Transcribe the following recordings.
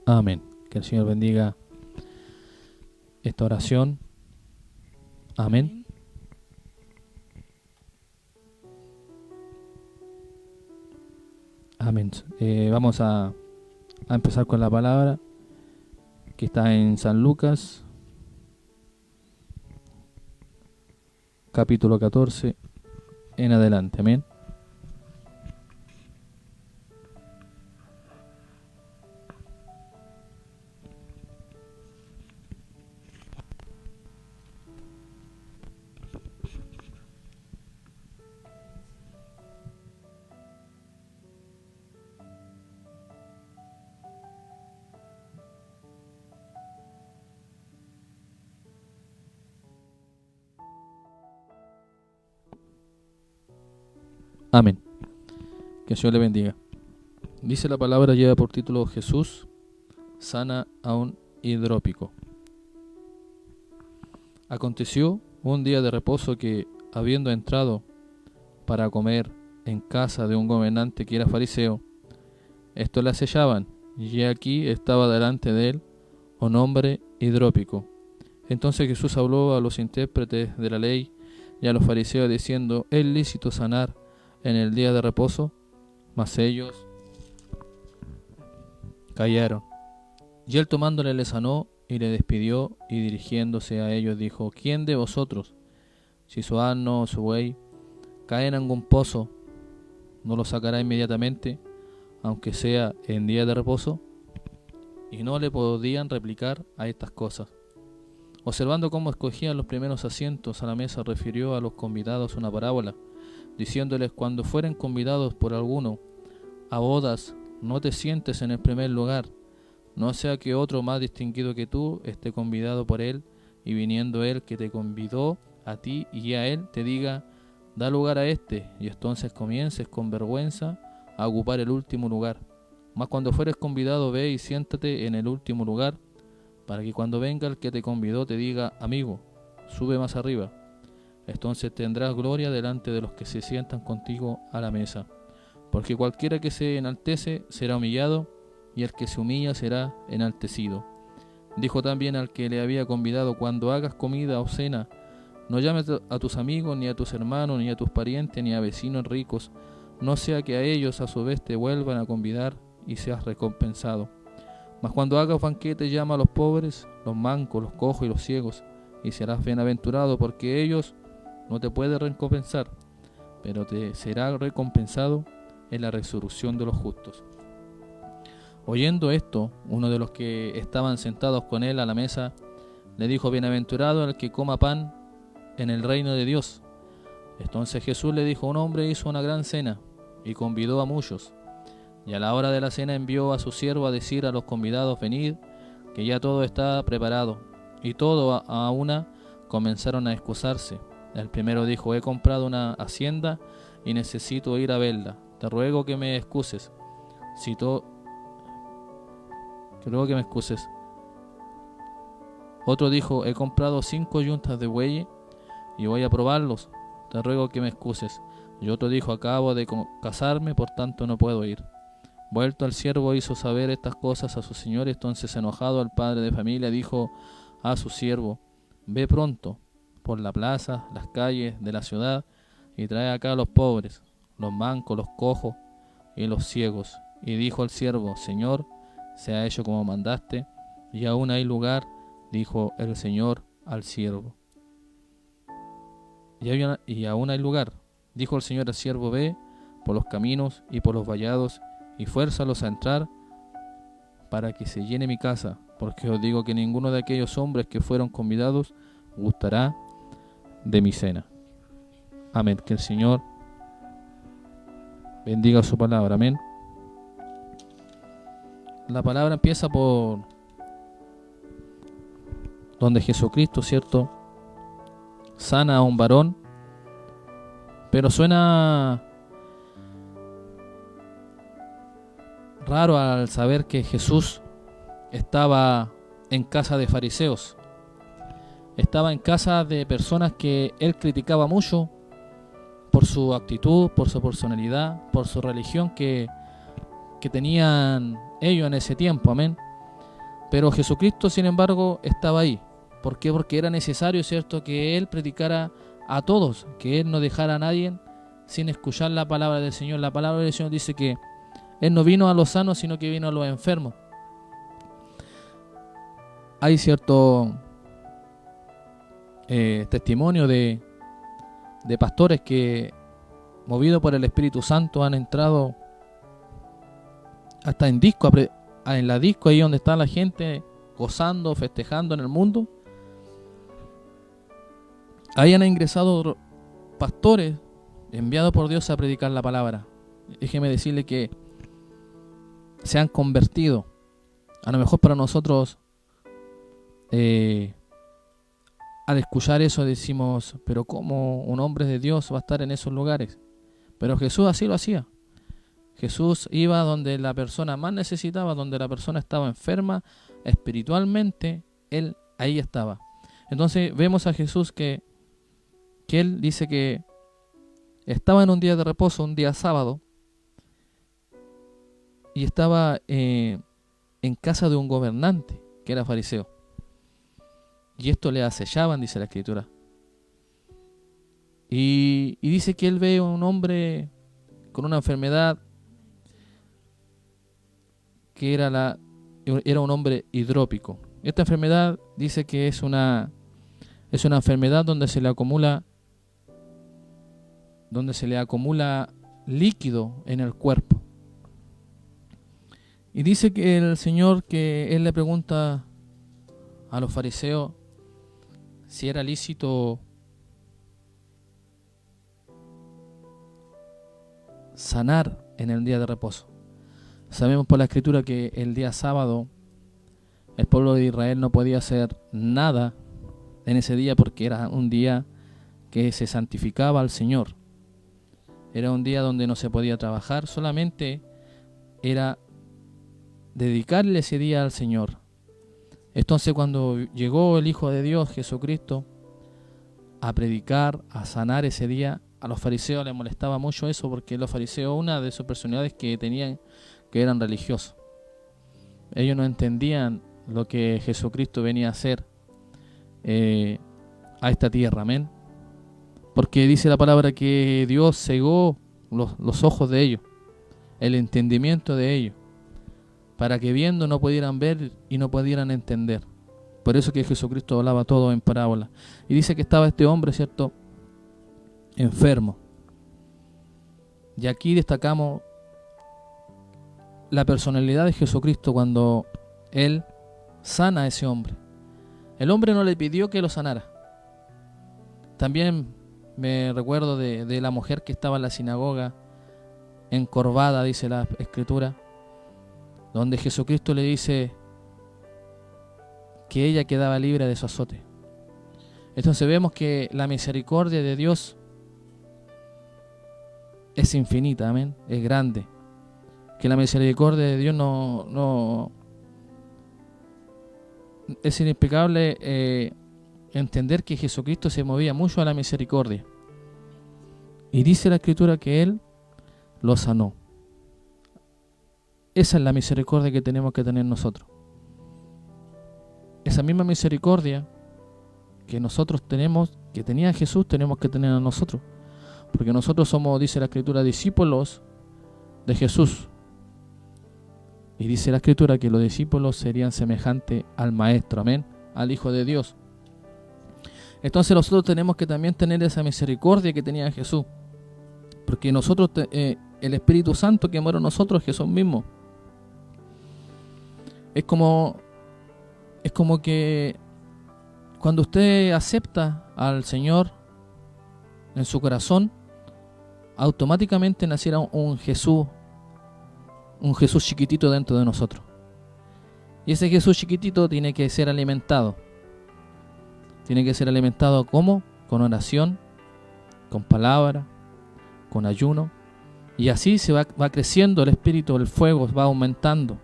Amén. Que el Señor bendiga esta oración. Amén. Amén. Vamos a empezar con la palabra que está en San Lucas, capítulo 14, en adelante. Amén. Amén. Que el Señor le bendiga. Dice la palabra, lleva por título: Jesús sana a un hidrópico. Aconteció un día de reposo que, habiendo entrado para comer en casa de un gobernante que era fariseo, estos le acechaban, y aquí estaba delante de él un hombre hidrópico. Entonces Jesús habló a los intérpretes de la ley y a los fariseos diciendo: ¿es lícito sanar en el día de reposo? Mas ellos callaron. Y él tomándole le sanó y le despidió, y dirigiéndose a ellos dijo: ¿quién de vosotros, si su asno o su buey cae en algún pozo, no lo sacará inmediatamente, aunque sea en día de reposo? Y no le podían replicar a estas cosas. Observando cómo escogían los primeros asientos a la mesa, refirió a los convidados una parábola, diciéndoles: cuando fueren convidados por alguno a bodas, no te sientes en el primer lugar, no sea que otro más distinguido que tú esté convidado por él, y viniendo él que te convidó a ti y a él, te diga: da lugar a este, y entonces comiences con vergüenza a ocupar el último lugar. Mas cuando fueres convidado, ve y siéntate en el último lugar, para que cuando venga el que te convidó te diga: amigo, sube más arriba. Entonces tendrás gloria delante de los que se sientan contigo a la mesa. Porque cualquiera que se enaltece será humillado, y el que se humilla será enaltecido. Dijo también al que le había convidado: cuando hagas comida o cena, no llames a tus amigos, ni a tus hermanos, ni a tus parientes, ni a vecinos ricos, no sea que a ellos a su vez te vuelvan a convidar y seas recompensado. Mas cuando hagas banquete, llama a los pobres, los mancos, los cojos y los ciegos, y serás bienaventurado, porque ellos no te pueden recompensar, pero te será recompensado en la resurrección de los justos. Oyendo esto, uno de los que estaban sentados con él a la mesa le dijo: bienaventurado el que coma pan en el reino de Dios. Entonces Jesús le dijo: un hombre hizo una gran cena y convidó a muchos. Y a la hora de la cena envió a su siervo a decir a los convidados: venid, que ya todo está preparado. Y todos a una comenzaron a excusarse. El primero dijo: he comprado una hacienda y necesito ir a verla. Te ruego que me excuses. Otro dijo: he comprado 5 yuntas de bueyes y voy a probarlos. Te ruego que me excuses. Y otro dijo: acabo de casarme, por tanto no puedo ir. Vuelto el siervo hizo saber estas cosas a su señor. Entonces, enojado, el padre de familia dijo a su siervo: ve pronto por la plaza, las calles de la ciudad, y trae acá a los pobres, los mancos, los cojos y los ciegos. Y dijo el siervo: Señor, se ha hecho como mandaste, y aún hay lugar. Dijo el Señor al siervo: y aún hay lugar. Dijo el Señor al siervo: ve por los caminos y por los vallados, y fuérzalos a entrar, para que se llene mi casa, porque os digo que ninguno de aquellos hombres que fueron convidados gustará de mi cena. Amén. Que el Señor bendiga su palabra. Amén. La palabra empieza por donde Jesucristo, ¿cierto?, sana a un varón, pero suena raro al saber que Jesús estaba en casa de fariseos, estaba en casa de personas que él criticaba mucho por su actitud, por su personalidad, por su religión que tenían ellos en ese tiempo. Amén. Pero Jesucristo, sin embargo, estaba ahí. ¿Por qué? Porque era necesario, ¿cierto?, que Él predicara a todos, que Él no dejara a nadie sin escuchar la palabra del Señor. La palabra del Señor dice que Él no vino a los sanos, sino que vino a los enfermos. Hay cierto testimonio de pastores que, movidos por el Espíritu Santo, han entrado hasta en disco, en la disco, ahí donde está la gente gozando, festejando en el mundo. Ahí han ingresado pastores enviados por Dios a predicar la palabra. Déjeme decirle que se han convertido. A lo mejor para nosotros, al escuchar eso decimos, pero ¿cómo un hombre de Dios va a estar en esos lugares? Pero Jesús así lo hacía. Jesús iba donde la persona más necesitaba, donde la persona estaba enferma espiritualmente, Él ahí estaba. Entonces vemos a Jesús que Él dice que estaba en un día de reposo, un día sábado, y estaba en casa de un gobernante, que era fariseo. Y esto le acechaban, dice la Escritura. Y dice que él ve a un hombre con una enfermedad que era un hombre hidrópico. Esta enfermedad dice que es una enfermedad donde se le acumula líquido en el cuerpo. Y dice que el Señor, que Él le pregunta a los fariseos si era lícito sanar en el día de reposo. Sabemos por la Escritura que el día sábado el pueblo de Israel no podía hacer nada en ese día porque era un día que se santificaba al Señor. Era un día donde no se podía trabajar, solamente era dedicarle ese día al Señor. Entonces cuando llegó el Hijo de Dios, Jesucristo, a predicar, a sanar ese día, a los fariseos les molestaba mucho eso, porque los fariseos, una de sus personalidades que tenían, que eran religiosos. Ellos no entendían lo que Jesucristo venía a hacer a esta tierra, amén. Porque dice la palabra que Dios cegó los ojos de ellos, el entendimiento de ellos, para que viendo no pudieran ver y no pudieran entender. Por eso que Jesucristo hablaba todo en parábola. Y dice que estaba este hombre, ¿cierto?, enfermo. Y aquí destacamos la personalidad de Jesucristo cuando Él sana a ese hombre. El hombre no le pidió que lo sanara. También me recuerdo de la mujer que estaba en la sinagoga, encorvada, dice la Escritura, donde Jesucristo le dice que ella quedaba libre de su azote. Entonces vemos que la misericordia de Dios es infinita, amén, es grande. Que la misericordia de Dios no es inexplicable entender que Jesucristo se movía mucho a la misericordia. Y dice la Escritura que Él lo sanó. Esa es la misericordia que tenemos que tener nosotros. Esa misma misericordia que nosotros tenemos, que tenía Jesús, tenemos que tener a nosotros. Porque nosotros somos, dice la Escritura, discípulos de Jesús. Y dice la Escritura que los discípulos serían semejantes al Maestro, amén, al Hijo de Dios. Entonces nosotros tenemos que también tener esa misericordia que tenía Jesús. Porque nosotros, el Espíritu Santo que mora en nosotros, Jesús mismo. Es como que cuando usted acepta al Señor en su corazón, automáticamente naciera un Jesús chiquitito dentro de nosotros. Y ese Jesús chiquitito tiene que ser alimentado. Tiene que ser alimentado ¿cómo? Con oración, con palabra, con ayuno. Y así se va creciendo el Espíritu, el fuego va aumentando.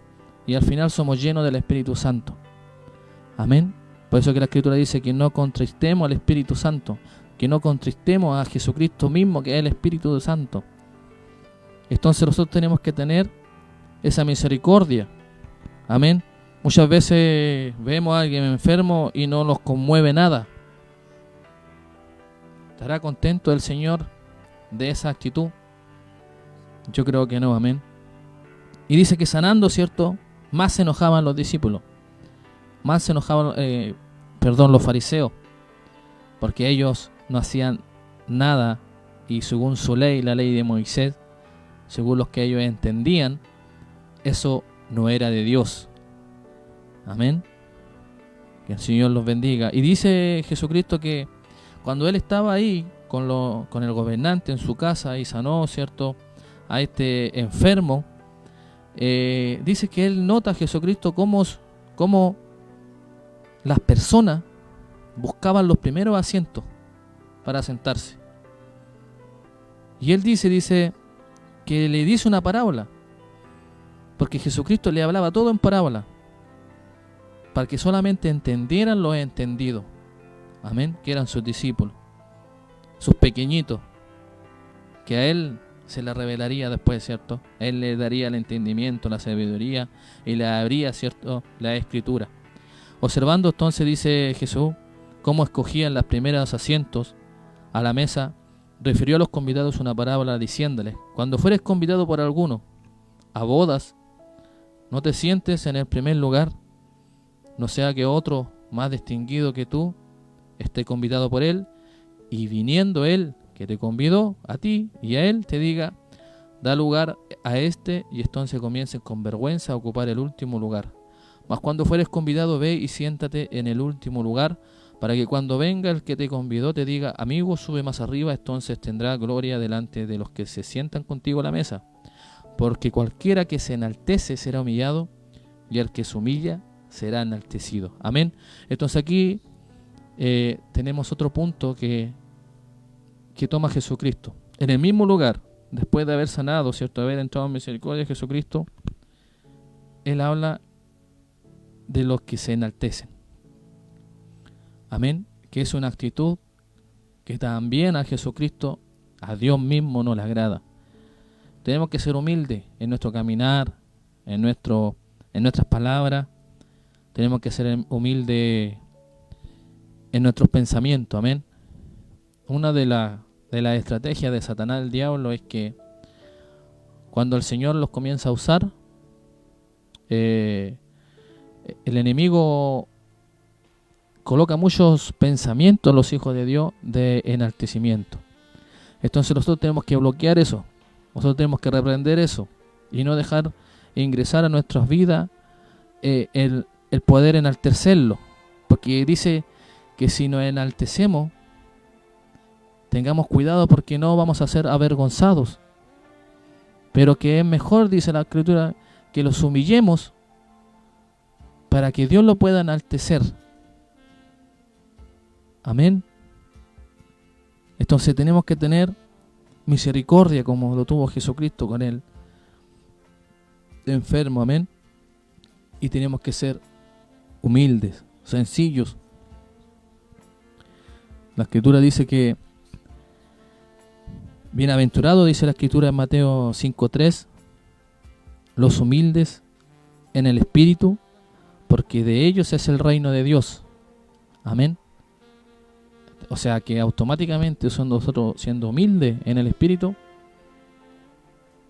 Y al final somos llenos del Espíritu Santo. Amén. Por eso que la Escritura dice que no contristemos al Espíritu Santo, que no contristemos a Jesucristo mismo, que es el Espíritu Santo. Entonces nosotros tenemos que tener esa misericordia. Amén. Muchas veces vemos a alguien enfermo y no nos conmueve nada. ¿Estará contento el Señor de esa actitud? Yo creo que no, amén. Y dice que sanando, ¿cierto?, más se enojaban los discípulos. Más se enojaban, los fariseos, porque ellos no hacían nada y según su ley, la ley de Moisés, según los que ellos entendían, eso no era de Dios. Amén. Que el Señor los bendiga. Y dice Jesucristo que cuando Él estaba ahí con el gobernante en su casa y sanó, ¿cierto?, a este enfermo, dice que Él nota a Jesucristo cómo las personas buscaban los primeros asientos para sentarse. Y Él dice que le dice una parábola, porque Jesucristo le hablaba todo en parábola, para que solamente entendieran los entendidos. Amén, que eran sus discípulos, sus pequeñitos, que a Él se le revelaría después, ¿cierto? Él le daría el entendimiento, la sabiduría y le abría, ¿cierto?, la escritura. Observando entonces, dice Jesús, cómo escogían los primeros asientos a la mesa, refirió a los convidados una parábola diciéndoles: cuando fueres convidado por alguno a bodas, no te sientes en el primer lugar, no sea que otro más distinguido que tú esté convidado por él, y viniendo él que te convidó a ti y a él, te diga: da lugar a este, y entonces comiencen con vergüenza a ocupar el último lugar. Mas cuando fueres convidado, ve y siéntate en el último lugar, para que cuando venga el que te convidó te diga: amigo, sube más arriba, entonces tendrá gloria delante de los que se sientan contigo a la mesa. Porque cualquiera que se enaltece será humillado, y el que se humilla será enaltecido. Amén. Entonces aquí tenemos otro punto que toma Jesucristo. En el mismo lugar, después de haber sanado, ¿cierto?, haber entrado en misericordia de Jesucristo, Él habla de los que se enaltecen. Amén. Que es una actitud que también a Jesucristo, a Dios mismo, no le agrada. Tenemos que ser humildes en nuestro caminar, en nuestras palabras. Tenemos que ser humildes en nuestros pensamientos. Amén. Una de las estrategias de Satanás, el diablo, es que cuando el Señor los comienza a usar, el enemigo coloca muchos pensamientos en los hijos de Dios de enaltecimiento. Entonces nosotros tenemos que bloquear eso, nosotros tenemos que reprender eso y no dejar ingresar a nuestras vidas el poder enaltecerlo, porque dice que si nos enaltecemos, tengamos cuidado porque no vamos a ser avergonzados, pero que es mejor, dice la Escritura, que los humillemos para que Dios lo pueda enaltecer. Amén. Entonces tenemos que tener misericordia como lo tuvo Jesucristo con él enfermo. Amén. Y tenemos que ser humildes, sencillos. La Escritura dice que bienaventurado, dice la Escritura en Mateo 5:3, los humildes en el espíritu, porque de ellos es el reino de Dios. Amén. O sea que automáticamente nosotros, siendo humildes en el espíritu,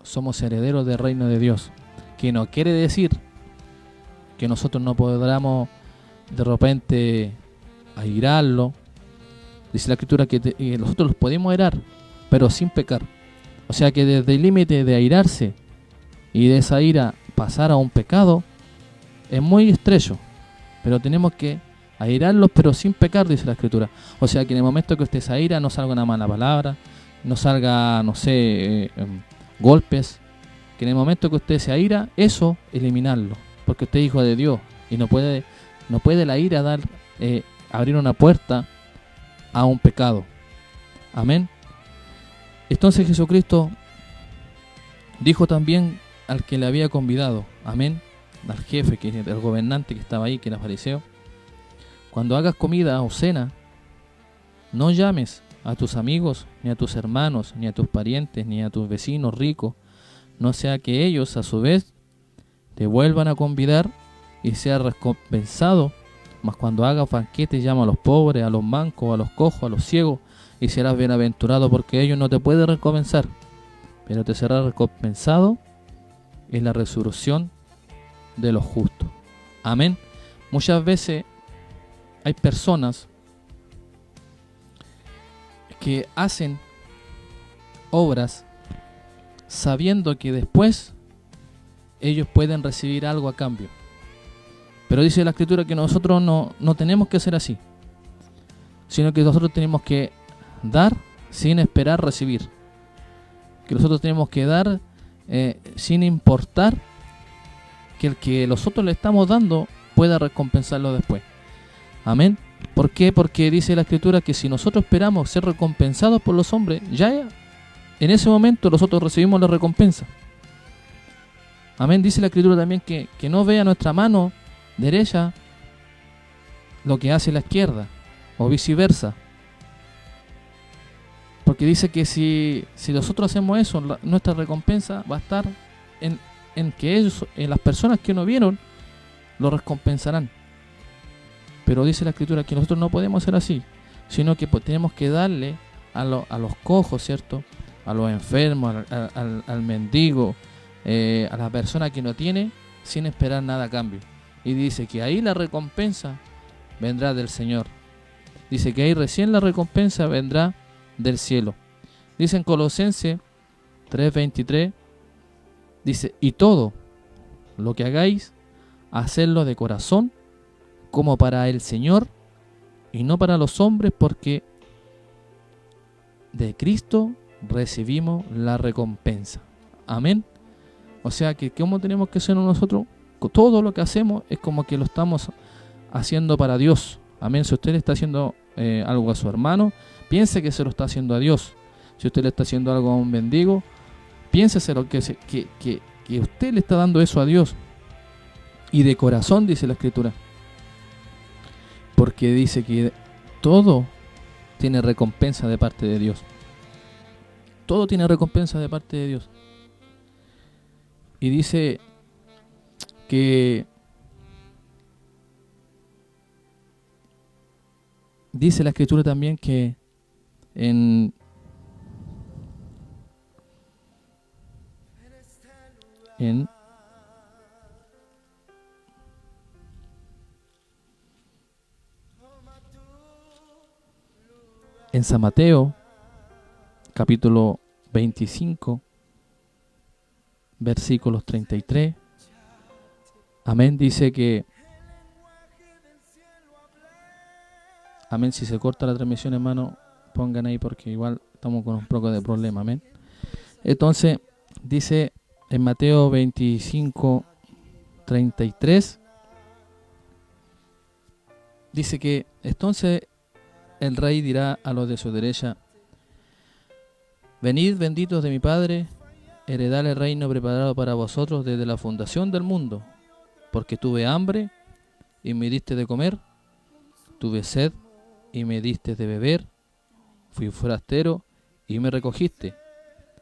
somos herederos del reino de Dios. Que no quiere decir que nosotros no podamos de repente airarlo. Dice la Escritura que nosotros los podemos airar, pero sin pecar. O sea que desde el límite de airarse y de esa ira pasar a un pecado es muy estrecho, pero tenemos que airarlos pero sin pecar, dice la Escritura. O sea que en el momento que usted se aira no salga una mala palabra, no salga, golpes. Que en el momento que usted se aira, eso eliminarlo, porque usted es hijo de Dios y no puede la ira abrir una puerta a un pecado. Amén. Entonces Jesucristo dijo también al que le había convidado, amén, al jefe, que el gobernante que estaba ahí, que era fariseo: cuando hagas comida o cena, no llames a tus amigos, ni a tus hermanos, ni a tus parientes, ni a tus vecinos ricos, no sea que ellos a su vez te vuelvan a convidar y sea recompensado. Mas cuando hagas banquete, llama a los pobres, a los mancos, a los cojos, a los ciegos, y serás bienaventurado, porque ellos no te pueden recompensar, pero te será recompensado en la resurrección de los justos. Amén. Muchas veces hay personas que hacen obras sabiendo que después ellos pueden recibir algo a cambio. Pero dice la Escritura que nosotros no tenemos que ser así, sino que nosotros tenemos que dar sin esperar recibir. Que nosotros tenemos que dar sin importar que el que nosotros le estamos dando pueda recompensarlo después. Amén. ¿Por qué? Porque dice la Escritura que si nosotros esperamos ser recompensados por los hombres, ya en ese momento nosotros recibimos la recompensa. Amén. Dice la Escritura también que no vea nuestra mano derecha lo que hace la izquierda, o viceversa. Porque dice que si nosotros hacemos eso, nuestra recompensa va a estar en que ellos, en las personas que no vieron, lo recompensarán. Pero dice la Escritura que nosotros no podemos ser así, sino que tenemos que darle a los cojos, ¿cierto? A los enfermos, al mendigo, a la persona que no tiene, sin esperar nada a cambio. Y dice que ahí la recompensa vendrá del Señor. Dice que ahí recién la recompensa vendrá del cielo. Dice en Colosenses 3:23, dice: y todo lo que hagáis, hacedlo de corazón, como para el Señor y no para los hombres, porque de Cristo recibimos la recompensa. Amén. O sea que ¿cómo tenemos que ser nosotros? Todo lo que hacemos es como que lo estamos haciendo para Dios. Amén. Si usted le está haciendo algo a su hermano, piense que se lo está haciendo a Dios. Si usted le está haciendo algo a un mendigo, piénseselo que usted le está dando eso a Dios. Y de corazón, dice la Escritura. Porque dice que todo tiene recompensa de parte de Dios. Todo tiene recompensa de parte de Dios. Y dice que dice la Escritura también que en San Mateo capítulo 25 versículos 33, amén, dice que, amén, si se corta la transmisión, hermano, pongan ahí porque igual estamos con un poco de problema, amén. Entonces, dice en Mateo 25, 33, dice que entonces el rey dirá a los de su derecha: venid benditos de mi Padre, heredad el reino preparado para vosotros desde la fundación del mundo, porque tuve hambre y me diste de comer, tuve sed y me diste de beber, fui forastero y me recogiste,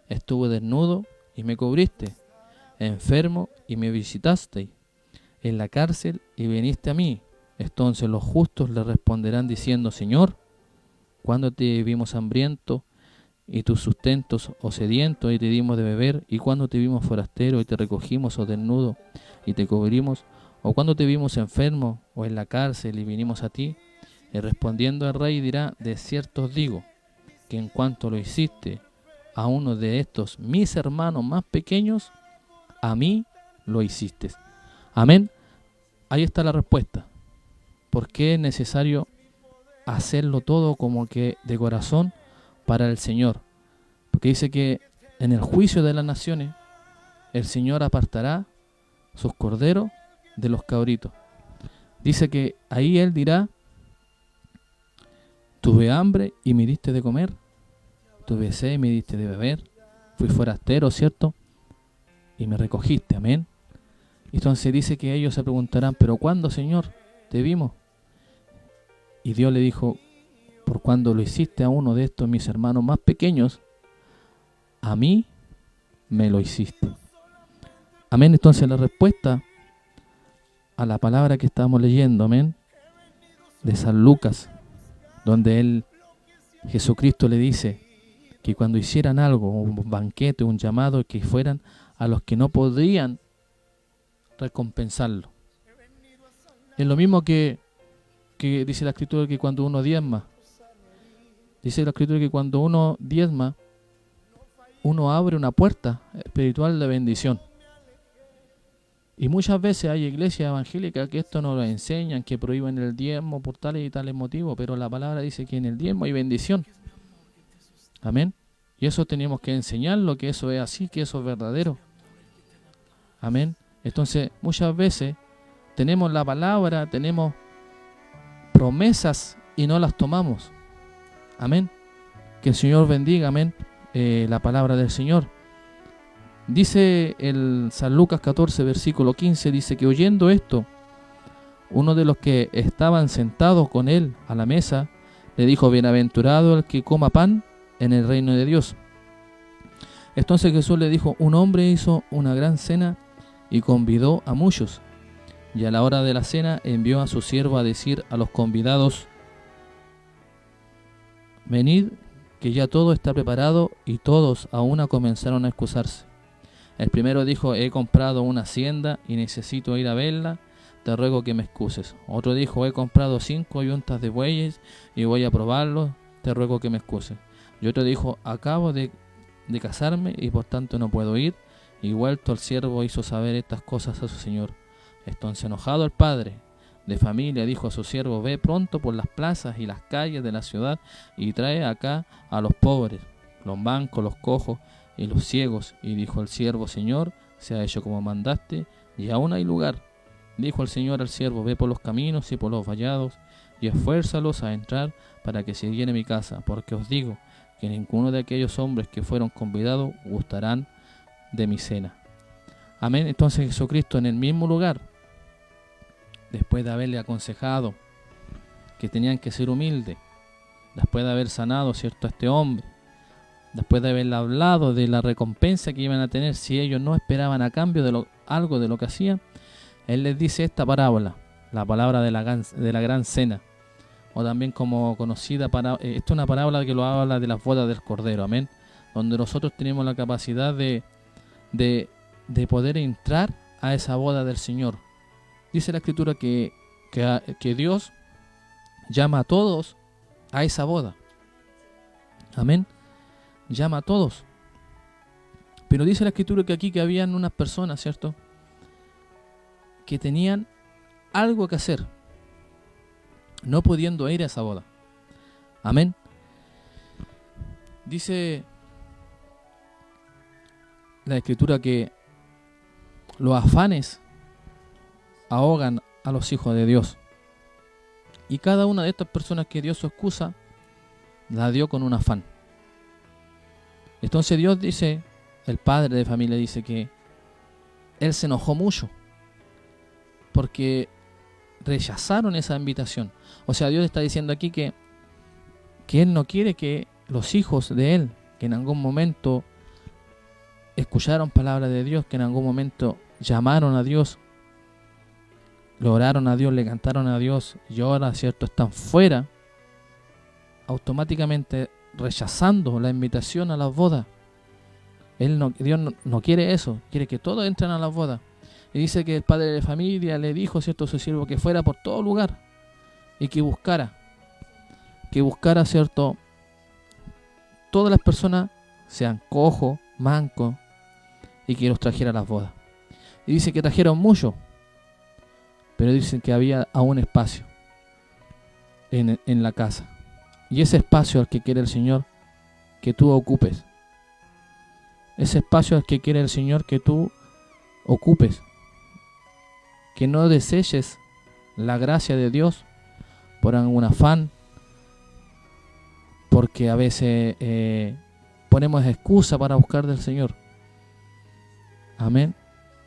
estuve desnudo y me cubriste, enfermo y me visitasteis, en la cárcel y viniste a mí. Entonces los justos le responderán diciendo: Señor, ¿cuándo te vimos hambriento y tus sustentos o sediento y te dimos de beber? ¿Y cuando te vimos forastero y te recogimos, o desnudo y te cubrimos? ¿O cuando te vimos enfermo o en la cárcel y vinimos a ti? Y respondiendo el rey dirá: de cierto os digo, que en cuanto lo hiciste a uno de estos mis hermanos más pequeños, a mí lo hiciste. Amén. Ahí está la respuesta. ¿Por qué es necesario hacerlo todo como que de corazón para el Señor? Porque dice que en el juicio de las naciones el Señor apartará sus corderos de los cabritos. Dice que ahí Él dirá: tuve hambre y me diste de comer, tuve sed y me diste de beber, fui forastero, ¿cierto? Y me recogiste, amén. Entonces dice que ellos se preguntarán: ¿pero cuándo, Señor, te vimos? Y Dios le dijo: por cuando lo hiciste a uno de estos mis hermanos más pequeños, a mí me lo hiciste. Amén. Entonces la respuesta a la palabra que estamos leyendo, amén, de San Lucas, donde Jesucristo le dice que cuando hicieran algo, un banquete, un llamado, que fueran a los que no podrían recompensarlo. Es lo mismo que dice la Escritura, que cuando uno diezma, dice la Escritura que cuando uno diezma, uno abre una puerta espiritual de bendición. Y muchas veces hay iglesias evangélicas que esto no lo enseñan, que prohíben el diezmo por tales y tales motivos, pero la palabra dice que en el diezmo hay bendición. Amén. Y eso tenemos que enseñarlo, que eso es así, que eso es verdadero. Amén. Entonces, muchas veces tenemos la palabra, tenemos promesas y no las tomamos. Amén. Que el Señor bendiga, amén, la palabra del Señor. Dice el San Lucas 14, versículo 15, dice que oyendo esto, uno de los que estaban sentados con él a la mesa, le dijo: bienaventurado el que coma pan en el reino de Dios. Entonces Jesús le dijo: un hombre hizo una gran cena y convidó a muchos. Y a la hora de la cena envió a su siervo a decir a los convidados: venid, que ya todo está preparado. Y todos a una comenzaron a excusarse. El primero dijo: he comprado una hacienda y necesito ir a verla, te ruego que me excuses. Otro dijo: he comprado 5 yuntas de bueyes y voy a probarlos, te ruego que me excuses. Y otro dijo: acabo de casarme y por tanto no puedo ir. Y vuelto el siervo hizo saber estas cosas a su señor. Entonces, enojado el padre de familia, dijo a su siervo: ve pronto por las plazas y las calles de la ciudad y trae acá a los pobres, los mancos, los cojos y los ciegos. Y dijo el siervo: Señor, se ha hecho como mandaste, y aún hay lugar. Dijo el Señor al siervo: ve por los caminos y por los vallados y esfuérzalos a entrar para que se llene mi casa, porque os digo que ninguno de aquellos hombres que fueron convidados gustarán de mi cena. Amén. Entonces Jesucristo, en el mismo lugar, después de haberle aconsejado que tenían que ser humildes, después de haber sanado, ¿cierto?, a este hombre, después de haberle hablado de la recompensa que iban a tener si ellos no esperaban a cambio de algo de lo que hacían, Él les dice esta parábola, la palabra de la gran cena, o también como conocida esta es una parábola que lo habla de las bodas del Cordero, amén, donde nosotros tenemos la capacidad de poder entrar a esa boda del Señor. Dice la Escritura que Dios llama a todos a esa boda. Amén. Llama a todos. Pero dice la Escritura que aquí que habían unas personas, ¿cierto?, que tenían algo que hacer, no pudiendo ir a esa boda. Amén. Dice la Escritura que los afanes ahogan a los hijos de Dios. Y cada una de estas personas que dio su excusa, la dio con un afán. Entonces Dios dice, el padre de familia dice que Él se enojó mucho porque rechazaron esa invitación. O sea, Dios está diciendo aquí que Él no quiere que los hijos de Él, que en algún momento escucharon palabra de Dios, que en algún momento llamaron a Dios, le oraron a Dios, le cantaron a Dios, y ahora, ¿cierto?, están fuera, automáticamente rechazando la invitación a las bodas. Dios no quiere eso, quiere que todos entren a las bodas. Y dice que el padre de familia le dijo, ¿cierto?, a su siervo que fuera por todo lugar y que buscara, ¿cierto?, todas las personas, sean cojos, mancos, y que los trajera a las bodas. Y dice que trajeron mucho, pero dicen que había aún espacio en la casa. Y ese espacio al que quiere el Señor que tú ocupes. Ese espacio al que quiere el Señor que tú ocupes. Que no deseches la gracia de Dios por algún afán, porque a veces ponemos excusa para buscar del Señor. Amén.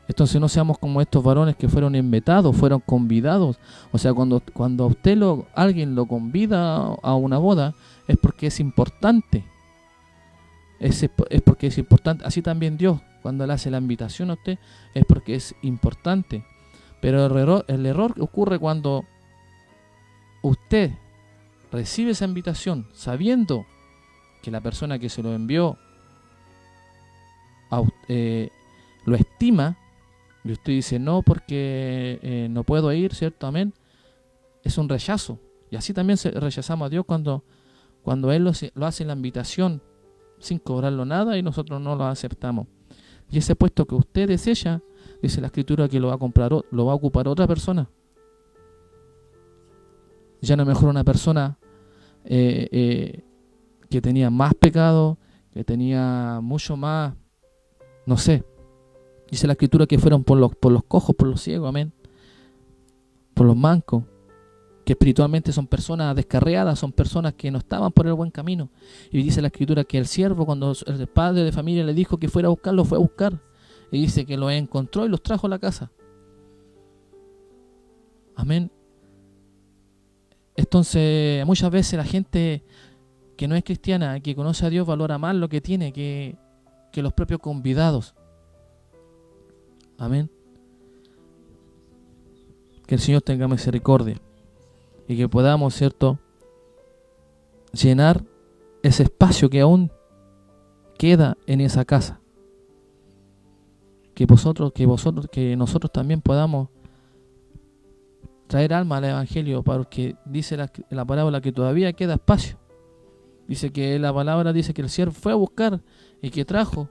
Entonces no seamos como estos varones que fueron invitados, fueron convidados. O sea, cuando alguien lo convida a una boda, es porque es importante. Es porque es importante. Así también Dios, cuando le hace la invitación a usted, es porque es importante. Pero el error ocurre cuando usted recibe esa invitación sabiendo que la persona que se lo envió lo estima, y usted dice no porque no puedo ir, ¿cierto? Amén. Es un rechazo. Y así también rechazamos a Dios cuando Él lo hace la invitación sin cobrarlo nada y nosotros no lo aceptamos. Y ese puesto que usted desecha, dice la Escritura que lo va a comprar, lo va a ocupar otra persona. Ya no mejor una persona que tenía más pecado, que tenía mucho más, no sé. Dice la Escritura que fueron por los cojos, por los ciegos, amén. Por los mancos, que espiritualmente son personas descarriadas, son personas que no estaban por el buen camino. Y dice la Escritura que el siervo, cuando el padre de familia le dijo que fuera a buscarlo, fue a buscar. Y dice que los encontró y los trajo a la casa. Amén. Entonces, muchas veces la gente que no es cristiana, que conoce a Dios, valora más lo que tiene que los propios convidados. Amén. Que el Señor tenga misericordia y que podamos, ¿cierto?, llenar ese espacio que aún queda en esa casa. Que nosotros también podamos traer alma al Evangelio, porque dice la parábola que todavía queda espacio. Dice que la palabra dice que el siervo fue a buscar y que trajo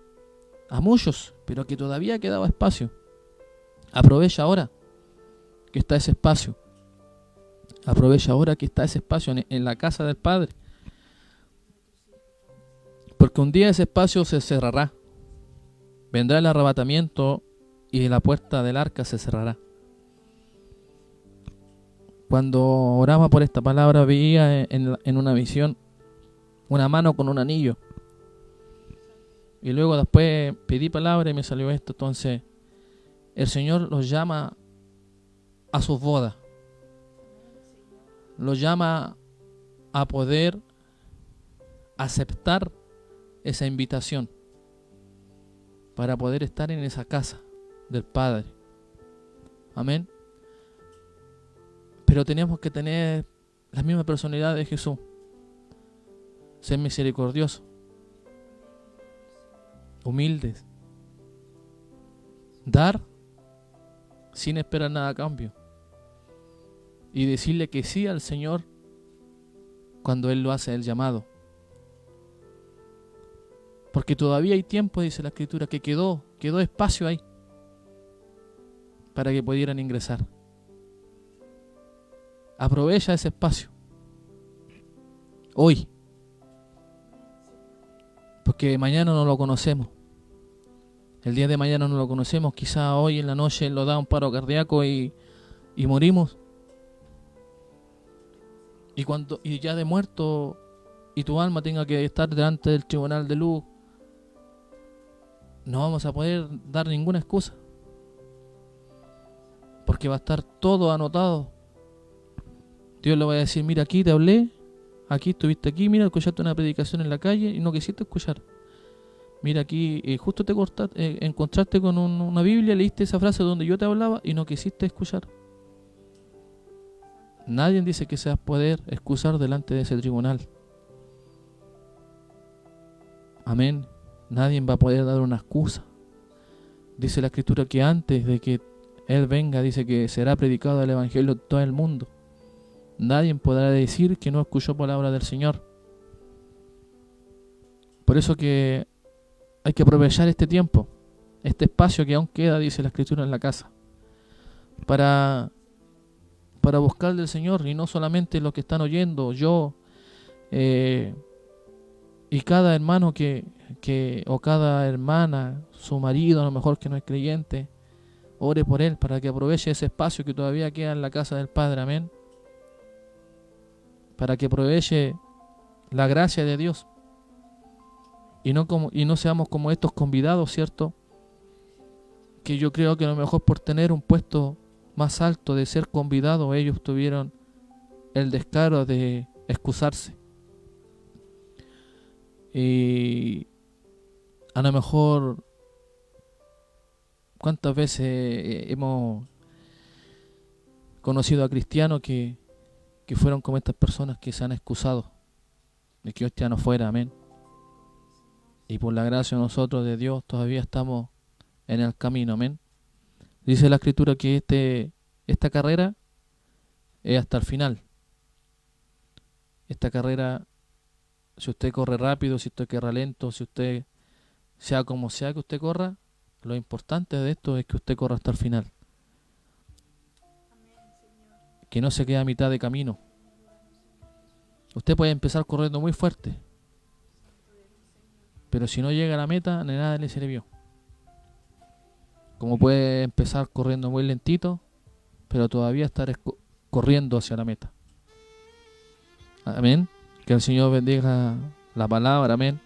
a muchos, pero que todavía quedaba espacio. Aprovecha ahora que está ese espacio. Aprovecha ahora que está ese espacio en la casa del Padre. Porque un día ese espacio se cerrará. Vendrá el arrebatamiento y la puerta del arca se cerrará. Cuando oraba por esta palabra veía en una visión una mano con un anillo. Y luego después pedí palabra y me salió esto. Entonces el Señor los llama a sus bodas. Los llama a poder aceptar esa invitación para poder estar en esa casa del Padre. Amén. Pero tenemos que tener la misma personalidad de Jesús. Ser misericordiosos, humildes, dar sin esperar nada a cambio y decirle que sí al Señor cuando Él lo hace el llamado. Porque todavía hay tiempo, dice la Escritura, que quedó espacio ahí para que pudieran ingresar. Aprovecha ese espacio hoy, porque mañana no lo conocemos. El día de mañana no lo conocemos. Quizá hoy en la noche lo da un paro cardíaco y morimos. Y ya de muerto y tu alma tenga que estar delante del tribunal de luz, no vamos a poder dar ninguna excusa, porque va a estar todo anotado. Dios le va a decir: mira, aquí te hablé, aquí estuviste aquí, mira, escuchaste una predicación en la calle y no quisiste escuchar. Mira, aquí justo te encontraste con una Biblia, leíste esa frase donde yo te hablaba y no quisiste escuchar. Nadie dice que se va a poder excusar delante de ese tribunal. Amén. Nadie va a poder dar una excusa. Dice la Escritura que antes de que Él venga, dice que será predicado el Evangelio en todo el mundo. Nadie podrá decir que no escuchó palabra del Señor. Por eso que hay que aprovechar este tiempo, este espacio que aún queda, dice la Escritura, en la casa, para buscar del Señor, y no solamente los que están oyendo, yo y cada hermano o cada hermana, su marido a lo mejor que no es creyente, ore por él para que aproveche ese espacio que todavía queda en la casa del Padre. Amén. Para que aproveche la gracia de Dios y no seamos como estos convidados, ¿cierto? Que yo creo que a lo mejor por tener un puesto más alto de ser convidados, ellos tuvieron el descaro de excusarse. Y a lo mejor, ¿cuántas veces hemos conocido a cristianos que fueron como estas personas que se han excusado de que hostia no fuera, amén. Y por la gracia de nosotros, de Dios, todavía estamos en el camino, amén. Dice la Escritura que esta carrera es hasta el final. Esta carrera, si usted corre rápido, si usted corre lento, si usted sea como sea que usted corra, lo importante de esto es que usted corra hasta el final. Que no se quede a mitad de camino. Usted puede empezar corriendo muy fuerte, pero si no llega a la meta, de nada le sirvió. Como puede empezar corriendo muy lentito, pero todavía estar corriendo hacia la meta. Amén. Que el Señor bendiga la palabra, amén.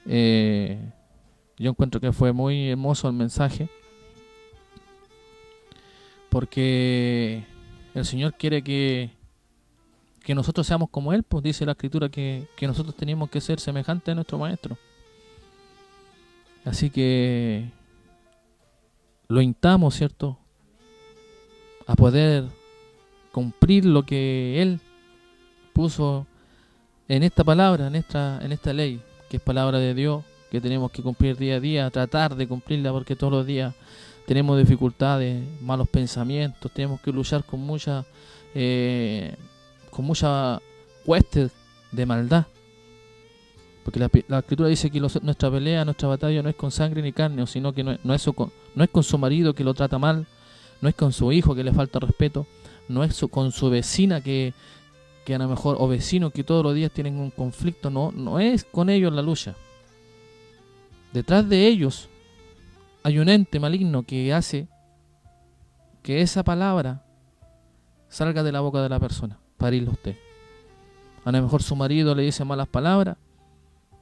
Yo encuentro que fue muy hermoso el mensaje, porque el Señor quiere que nosotros seamos como Él, pues dice la Escritura que nosotros tenemos que ser semejantes a nuestro Maestro. Así que lo instamos, ¿cierto?, a poder cumplir lo que Él puso en esta palabra, en esta ley, que es palabra de Dios, que tenemos que cumplir día a día, tratar de cumplirla, porque todos los días tenemos dificultades, malos pensamientos, tenemos que luchar con mucha huestes de maldad, porque la Escritura dice que nuestra pelea, nuestra batalla no es con sangre ni carne, sino que no es con su marido que lo trata mal, no es con su hijo que le falta respeto, no es con su vecina que a lo mejor, o vecinos que todos los días tienen un conflicto, no es con ellos la lucha. Detrás de ellos hay un ente maligno que hace que esa palabra salga de la boca de la persona para irle a usted. A lo mejor su marido le dice malas palabras,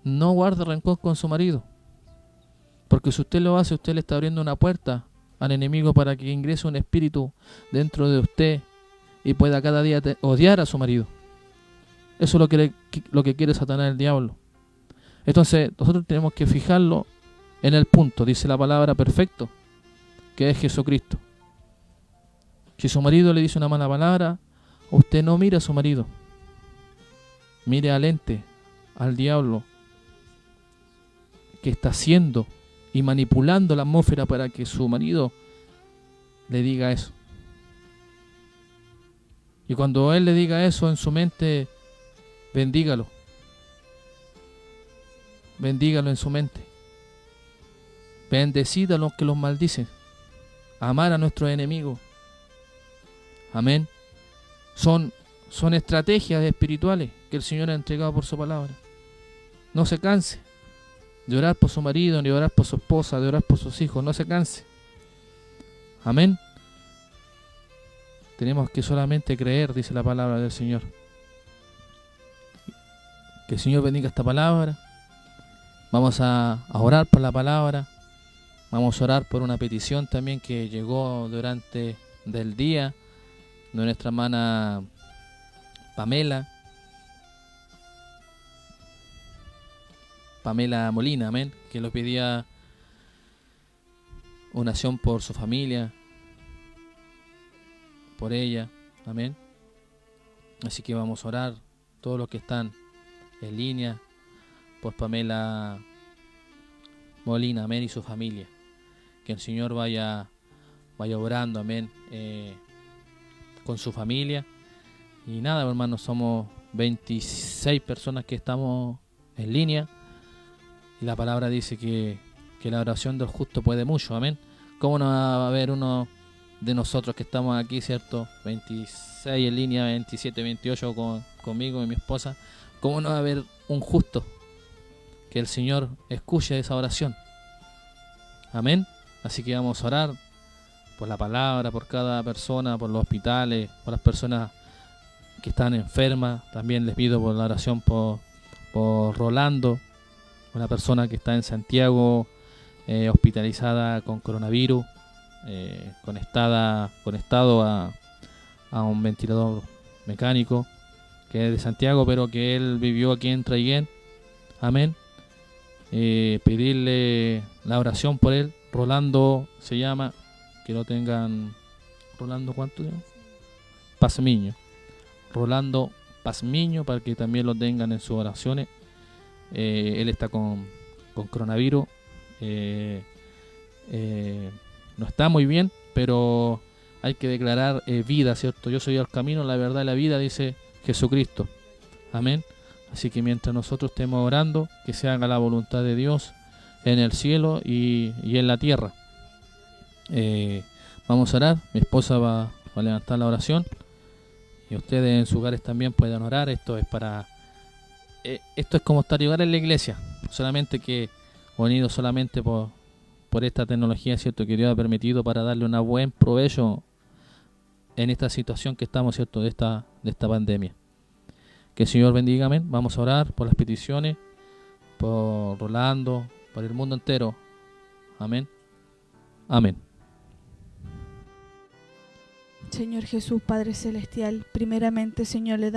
no guarde rencor con su marido, porque si usted lo hace, usted le está abriendo una puerta al enemigo para que ingrese un espíritu dentro de usted y pueda cada día odiar a su marido. Eso es lo que quiere Satanás, el diablo. Entonces nosotros tenemos que fijarlo en el punto, dice la palabra perfecto, que es Jesucristo. Si su marido le dice una mala palabra, usted no mire a su marido, mire al ente, al diablo, que está haciendo y manipulando la atmósfera para que su marido le diga eso. Y cuando él le diga eso en su mente, bendígalo en su mente. Bendecid a los que los maldicen. Amar a nuestros enemigos. Amén. Son estrategias espirituales que el Señor ha entregado por su palabra. No se canse de orar por su marido, de orar por su esposa, de orar por sus hijos. No se canse. Amén. Tenemos que solamente creer, dice la palabra del Señor. Que el Señor bendiga esta palabra. Vamos a orar por la palabra. Vamos a orar por una petición también que llegó durante del día de nuestra hermana Pamela Molina, amén, que lo pedía oración por su familia, por ella, amén. Así que vamos a orar todos los que están en línea por Pamela Molina, amén, y su familia. Que el Señor vaya orando, amén, con su familia. Y nada, hermanos, somos 26 personas que estamos en línea. Y la palabra dice que la oración del justo puede mucho, amén. ¿Cómo no va a haber uno de nosotros que estamos aquí, cierto? 26 en línea, 27, 28 conmigo y mi esposa. ¿Cómo no va a haber un justo? Que el Señor escuche esa oración. Amén. Así que vamos a orar por la palabra, por cada persona, por los hospitales, por las personas que están enfermas. También les pido por la oración por Rolando, una persona que está en Santiago, hospitalizada con coronavirus, conectado a un ventilador mecánico, que es de Santiago, pero que él vivió aquí en Traiguén. Amén. Pedirle la oración por él. Rolando se llama, que lo tengan. ¿Rolando cuánto? Pazmiño. Rolando Pazmiño, para que también lo tengan en sus oraciones. Él está con coronavirus. No está muy bien, pero hay que declarar vida, ¿cierto? Yo soy el camino, la verdad y la vida, dice Jesucristo. Amén. Así que mientras nosotros estemos orando, que se haga la voluntad de Dios en el cielo y en la tierra. Vamos a orar. Mi esposa va a levantar la oración y ustedes en sus hogares también pueden orar. Esto es como estar igual en la iglesia, solamente que unido solamente por esta tecnología, ¿cierto?, que Dios ha permitido para darle un buen provecho en esta situación que estamos, ¿cierto?, de esta pandemia. Que el Señor bendiga, amén. Vamos a orar por las peticiones, por Rolando, por el mundo entero. Amén. Amén. Señor Jesús, Padre Celestial, primeramente, Señor, le damos